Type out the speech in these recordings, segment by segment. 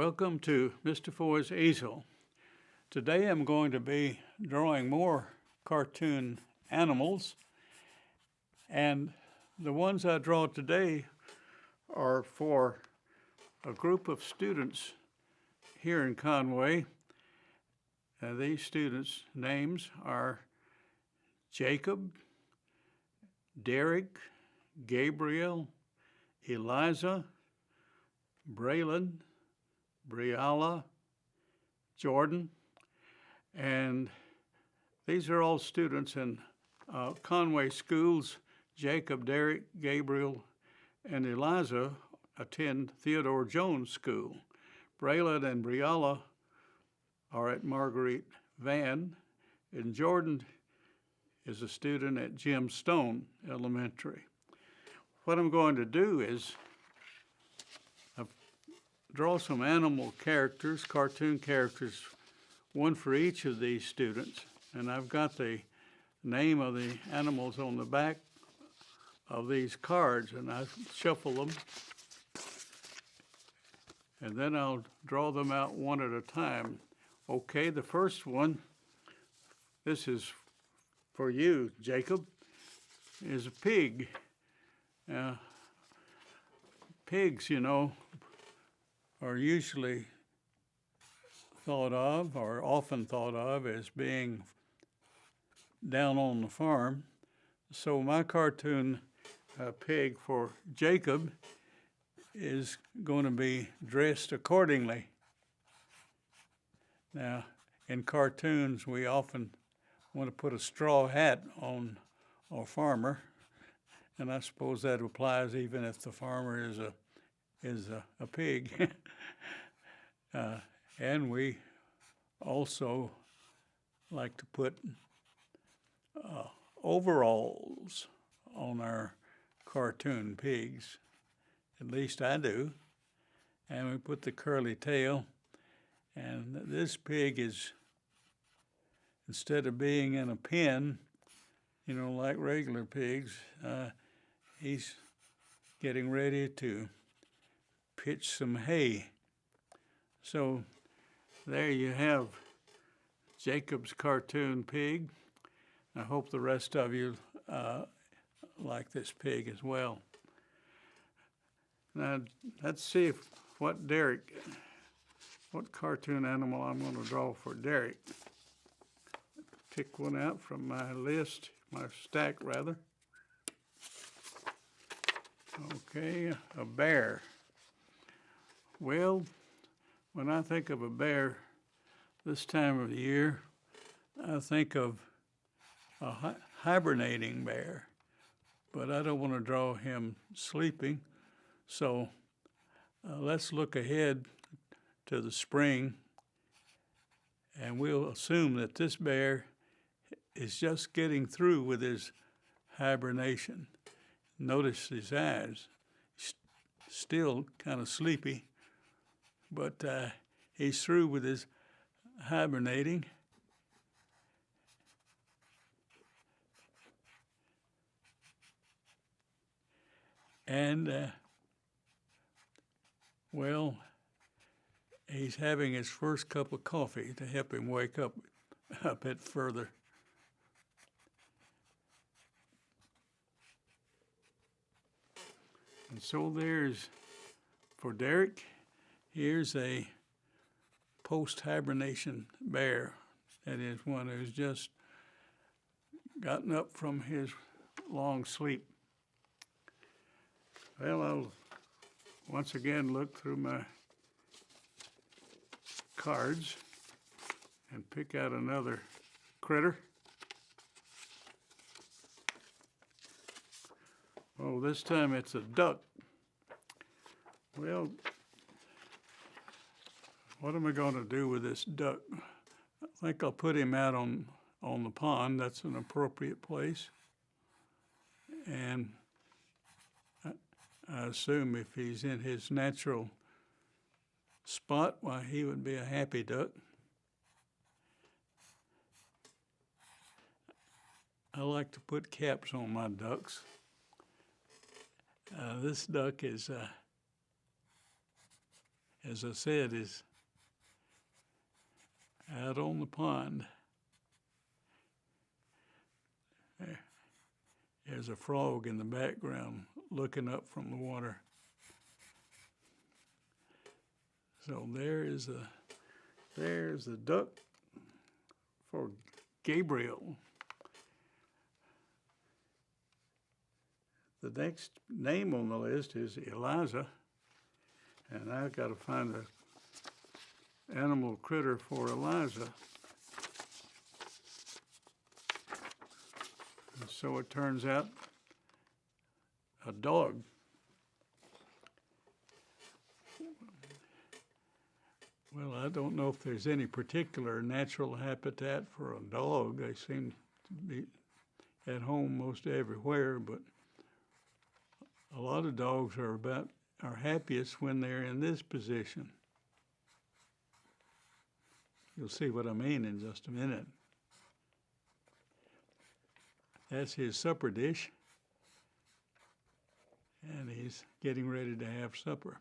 Welcome to Mr. Foy's Easel. Today I'm going to be drawing more cartoon animals, and the ones I draw today are for a group of students here in Conway. These students' names are Jacob, Derek, Gabriel, Eliza, Braylon, Briala, Jordan, and these are all students in Conway schools. Jacob, Derek, Gabriel, and Eliza attend Theodore Jones School. Braylon and Briala are at Marguerite Van, and Jordan is a student at Jim Stone Elementary. What I'm going to do is draw some animal characters, cartoon characters, one for each of these students. And I've got the name of the animals on the back of these cards, and I shuffle them. And then I'll draw them out one at a time. Okay, the first one, this is for you, Jacob, is a pig. Pigs, you know, are usually thought of, or often thought of, as being down on the farm. So my cartoon pig for Jacob is going to be dressed accordingly. Now, in cartoons, we often want to put a straw hat on a farmer, and I suppose that applies even if the farmer is a pig. And we also like to put overalls on our cartoon pigs. At least I do. And we put the curly tail. And this pig is, instead of being in a pen, you know, like regular pigs, he's getting ready to pitch some hay. So there you have Jacob's cartoon pig. I hope the rest of you like this pig as well. Now let's see what cartoon animal I'm going to draw for Derek. Pick one out from my list, my stack rather. Okay, a bear. Well, when I think of a bear this time of the year, I think of a hibernating bear, but I don't want to draw him sleeping. So let's look ahead to the spring, and we'll assume that this bear is just getting through with his hibernation. Notice his eyes, still kind of sleepy, but he's through with his hibernating. And, well, he's having his first cup of coffee to help him wake up a bit further. And so there's, for Derek, here's a post-hibernation bear. That is one who's just gotten up from his long sleep. Well, I'll once again look through my cards and pick out another critter. Oh, this time it's a duck. Well, what am I going to do with this duck? I think I'll put him out on the pond. That's an appropriate place. And I assume if he's in his natural spot, why, he would be a happy duck. I like to put caps on my ducks. This duck is as I said, is out on the pond. There's a frog in the background looking up from the water. So there's a duck for Gabriel. The next name on the list is Eliza, and I've got to find an animal critter for Eliza. And so it turns out a dog. Well, I don't know if there's any particular natural habitat for a dog. They seem to be at home most everywhere, but a lot of dogs are happiest when they're in this position. You'll see what I mean in just a minute. That's his supper dish, and he's getting ready to have supper.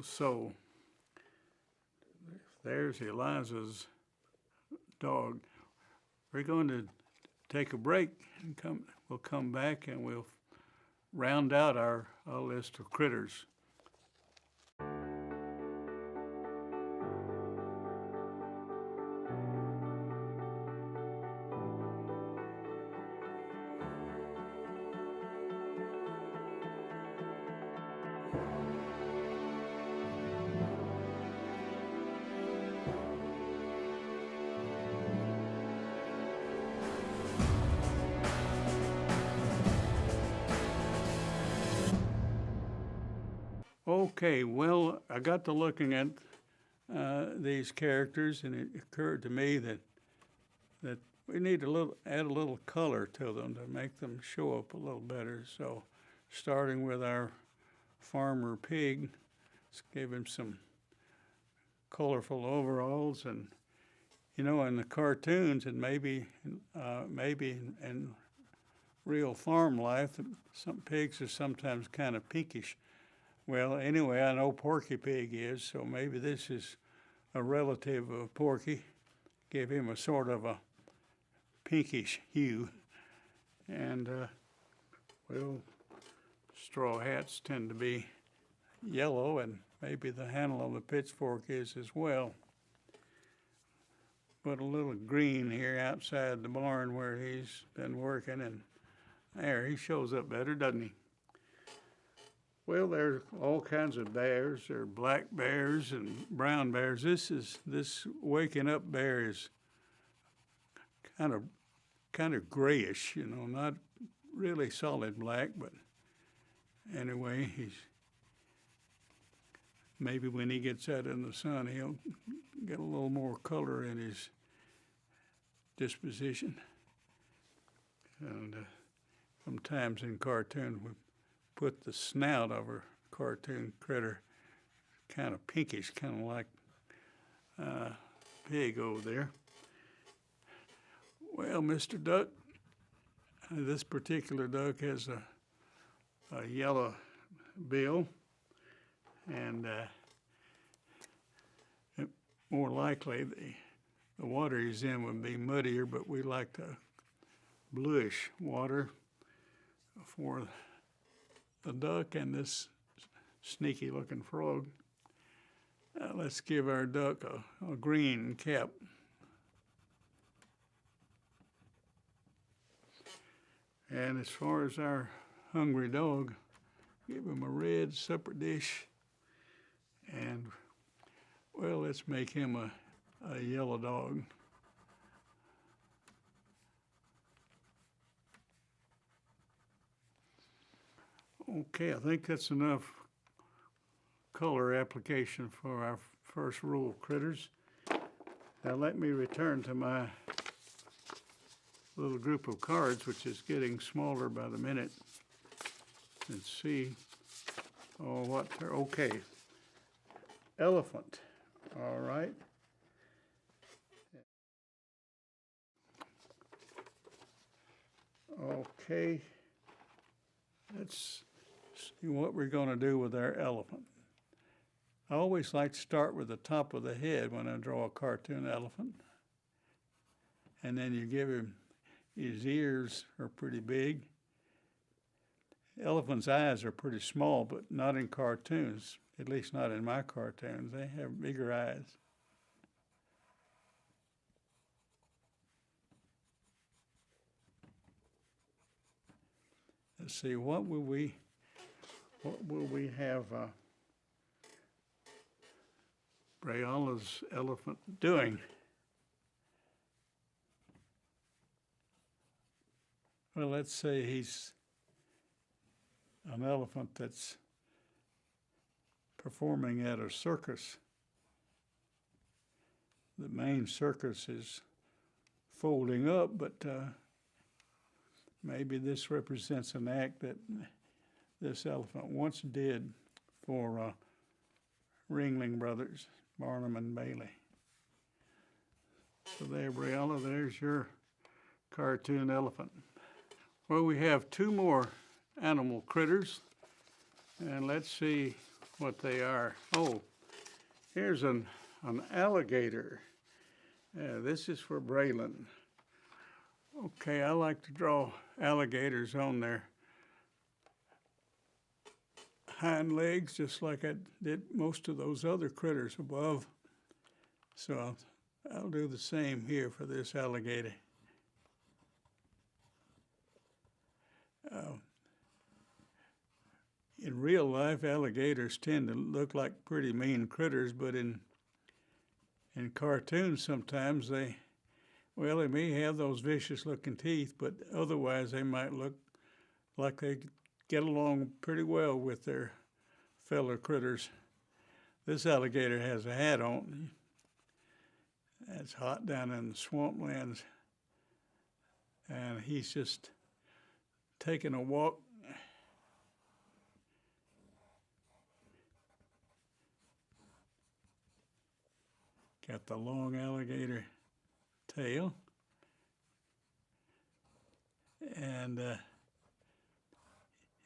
So there's Eliza's dog. We're going to take a break and we'll come back and we'll round out our list of critters. Okay, well, I got to looking at these characters, and it occurred to me that we need add a little color to them to make them show up a little better. So, starting with our farmer pig, let's give him some colorful overalls, and in the cartoons, and maybe in real farm life, some pigs are sometimes kind of pinkish. Well, anyway, I know Porky Pig is, so maybe this is a relative of Porky. Give him a sort of a pinkish hue. And, straw hats tend to be yellow, and maybe the handle of the pitchfork is as well. Put a little green here outside the barn where he's been working, and there, he shows up better, doesn't he? Well, there's all kinds of bears. There are black bears and brown bears. This waking up bear is kind of grayish, not really solid black, but anyway, maybe when he gets out in the sun, he'll get a little more color in his disposition. And sometimes in cartoon, we put the snout of a cartoon critter kind of pinkish, kind of like pig over there. Well, Mr. Duck, this particular duck has a yellow bill, and more likely the water he's in would be muddier, but we like the bluish water for the duck and this sneaky looking frog. Let's give our duck a green cap. And as far as our hungry dog, give him a red supper dish. And, well, let's make him a yellow dog. Okay, I think that's enough color application for our first rule of critters. Now let me return to my little group of cards, which is getting smaller by the minute, and see what they're, okay. Elephant, all right. Okay, let's see what we're going to do with our elephant. I always like to start with the top of the head when I draw a cartoon elephant. And then you give him, his ears are pretty big. Elephants' eyes are pretty small, but not in cartoons, at least not in my cartoons. They have bigger eyes. Let's see, what will we have Brayala's elephant doing? Well, let's say he's an elephant that's performing at a circus. The main circus is folding up, but maybe this represents an act that this elephant once did for Ringling Brothers, Barnum and Bailey. So there, Brayala, there's your cartoon elephant. Well, we have two more animal critters, and let's see what they are. Oh, here's an alligator. This is for Braylon. Okay, I like to draw alligators on their hind legs, just like I did most of those other critters above. So I'll do the same here for this alligator. In real life, alligators tend to look like pretty mean critters, but in cartoons sometimes they may have those vicious-looking teeth, but otherwise they might look like they get along pretty well with their fellow critters. This alligator has a hat on. It's hot down in the swamplands, and he's just taking a walk. Got the long alligator tail, and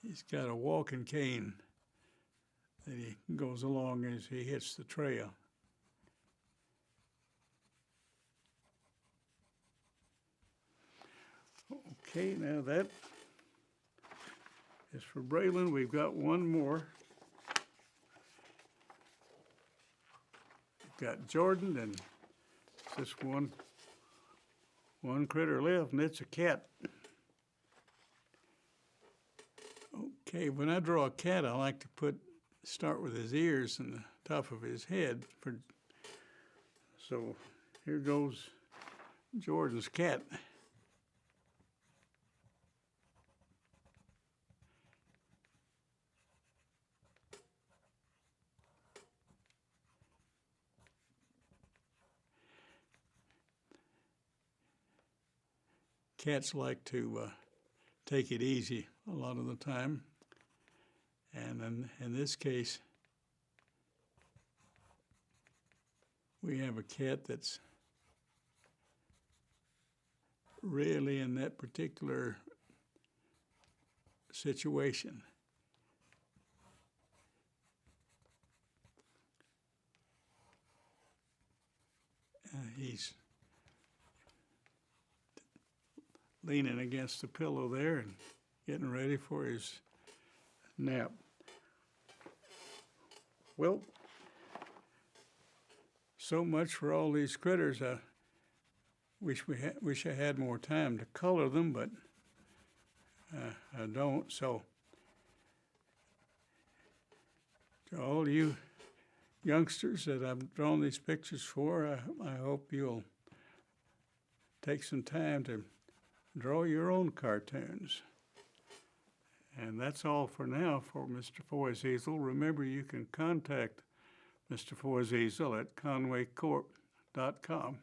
he's got a walking cane that he goes along as he hits the trail. Okay, now that is for Braylon. We've got one more. We've got Jordan, and just one critter left, and it's a cat. Okay, when I draw a cat, I like to start with his ears and the top of his head. So here goes Jordan's cat. Cats like to take it easy a lot of the time, and in this case, we have a cat that's really in that particular situation. He's leaning against the pillow there and getting ready for his nap. Well, so much for all these critters. I wish I had more time to color them, but I don't. So to all you youngsters that I've drawn these pictures for, I hope you'll take some time to draw your own cartoons. And that's all for now for Mr. Foy's Easel. Remember, you can contact Mr. Foy's Easel at conwaycorp.com.